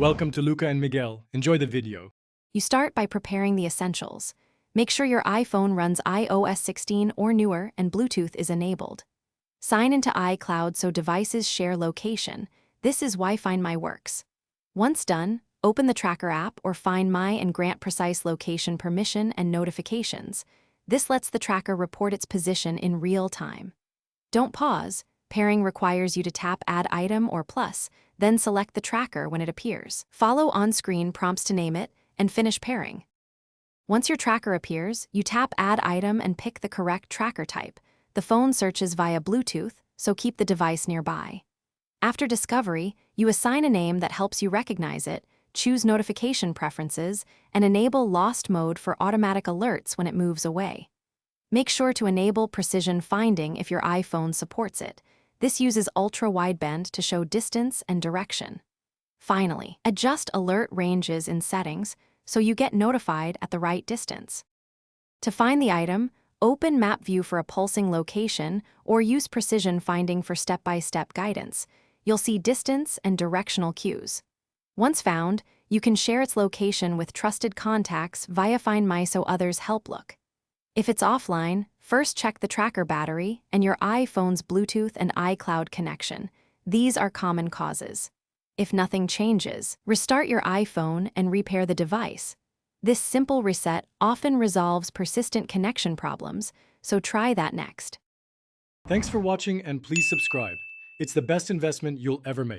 Welcome to Luca and Miguel. Enjoy the video. You start by preparing the essentials. Make sure your iPhone runs iOS 16 or newer and Bluetooth is enabled. Sign into iCloud so devices share location. This is why Find My works. Once done, open the Tracker app or Find My and grant precise location permission and notifications. This lets the tracker report its position in real time. Don't pause. Pairing requires you to tap Add Item or Plus, then select the tracker when it appears. Follow on-screen prompts to name it, and finish pairing. Once your tracker appears, you tap Add Item and pick the correct tracker type. The phone searches via Bluetooth, so keep the device nearby. After discovery, you assign a name that helps you recognize it, choose notification preferences, and enable Lost Mode for automatic alerts when it moves away. Make sure to enable precision finding if your iPhone supports it. This uses ultra-wideband to show distance and direction. Finally, adjust alert ranges in settings so you get notified at the right distance. To find the item, open Map View for a pulsing location or use precision finding for step-by-step guidance. You'll see distance and directional cues. Once found, you can share its location with trusted contacts via Find My so others help look. If it's offline, first check the tracker battery and your iPhone's Bluetooth and iCloud connection. These are common causes. If nothing changes, restart your iPhone and repair the device. This simple reset often resolves persistent connection problems, so try that next. Thanks for watching and please subscribe. It's the best investment you'll ever make.